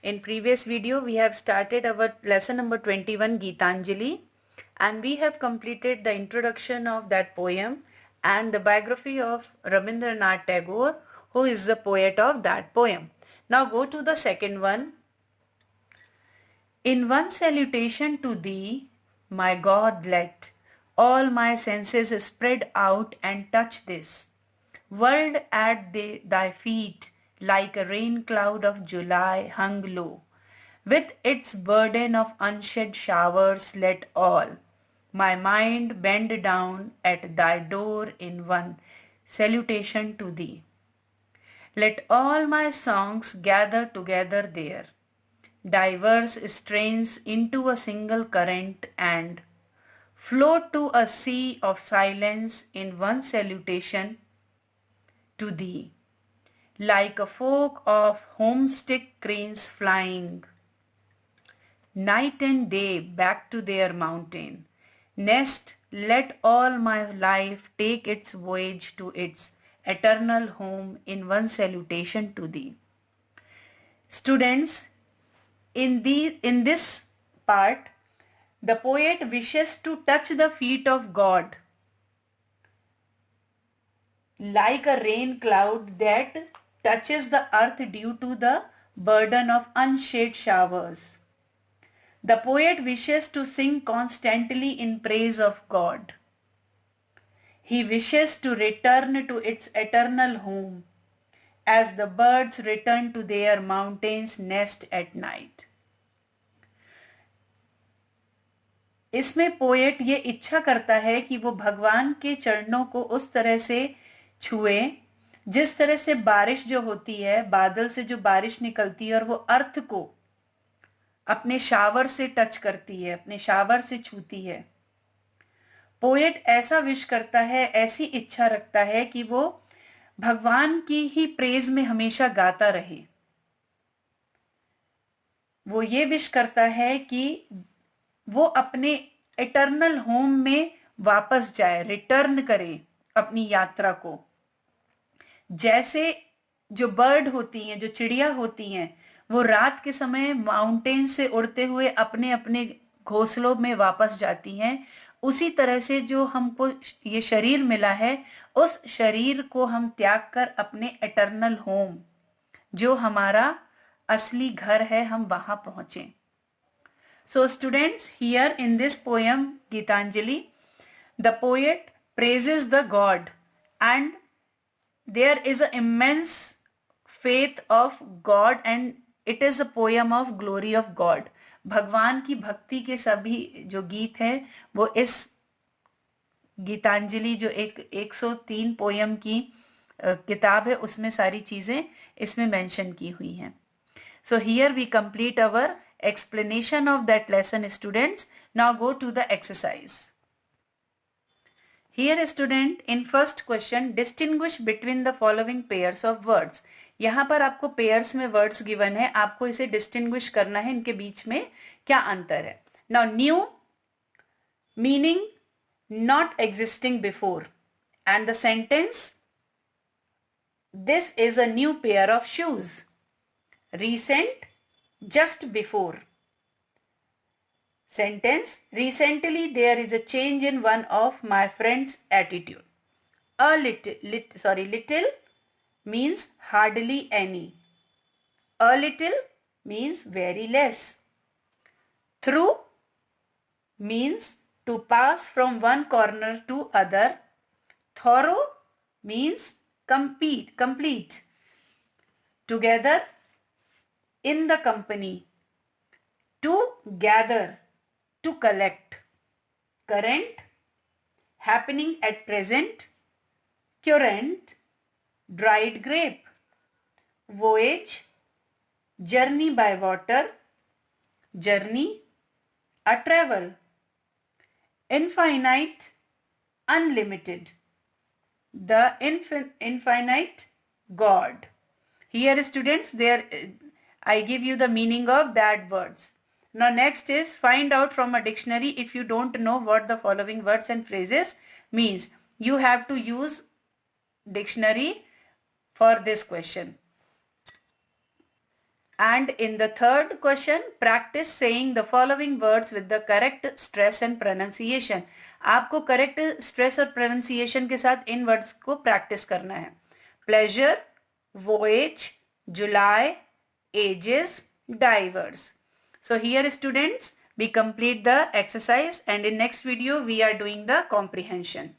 In previous video, we have started our lesson number 21, Geetanjali, and we have completed the introduction of that poem and the biography of Rabindranath Tagore, who is the poet of that poem. Now go to the second one. In one salutation to thee, my God, let all my senses spread out and touch this world at thy feet, like a rain cloud of July hung low. With its burden of unshed showers, let all my mind bend down at thy door in one salutation to thee. Let all my songs gather together there, diverse strains into a single current, and float to a sea of silence in one salutation to thee, like a flock of homesick cranes flying night and day back to their mountain nest. Let all my life take its voyage to its eternal home in one salutation to thee. Students, in this part, the poet wishes to touch the feet of God like a rain cloud that touches the earth due to the burden of unshed showers. The poet wishes to sing constantly in praise of God. He wishes to return to its eternal home as the birds return to their mountains nest at night. इसमें poet ये इच्छा करता है कि वो भगवान के चरणों को उस तरह से छुए जिस तरह से बारिश जो होती है, बादल से जो बारिश निकलती है और वो अर्थ को अपने शावर से टच करती है, अपने शावर से छूती है। पोएट ऐसा विश करता है, ऐसी इच्छा रखता है कि वो भगवान की ही प्रेज में हमेशा गाता रहे। वो ये विश करता है कि वो अपने इटर्नल होम में वापस जाए, रिटर्न करे अपनी यात्रा को। जैसे जो बर्ड होती हैं, जो चिड़िया होती हैं, वो रात के समय माउंटेन से उड़ते हुए अपने अपने घोंसलों में वापस जाती हैं, उसी तरह से जो हमको ये शरीर मिला है, उस शरीर को हम त्याग कर अपने इटर्नल होम, जो हमारा असली घर है, हम वहां पहुंचे। So students, here in this poem Geetanjali, the poet praises the God and there is an immense faith of God and it is a poem of glory of God. भगवान की भक्ति के सभी जो गीत हैं वो इस गीतांजलि जो एक 103 पोयम की किताब है उसमें सारी चीजें इसमें मेंशन की हुई हैं। So here we complete our explanation of that lesson, students. Now go to the exercise. Here student, in first question, distinguish between the following pairs of words. यहाँ पर आपको pairs में words given है, आपको इसे distinguish करना है, इनके बीच में क्या अंतर है। Now new meaning not existing before and the sentence, this is a new pair of shoes. Recent, just before. Sentence, recently there is a change in one of my friend's attitude. A little means hardly any. A little means very less. Through means to pass from one corner to other. Thorough means complete. Together, in the company. To gather, to collect. Current, happening at present. Current, dried grape. Voyage, journey by water. Journey, a travel. Infinite, unlimited. The infinite God. Here students, I give you the meaning of that words. Now next is find out from a dictionary if you don't know what the following words and phrases means. You have to use dictionary for this question. And in the third question, practice saying the following words with the correct stress and pronunciation. आपको correct stress और pronunciation के साथ इन words को practice करना है. Pleasure, voyage, July, ages, divers. So here students, we complete the exercise and in next video we are doing the comprehension.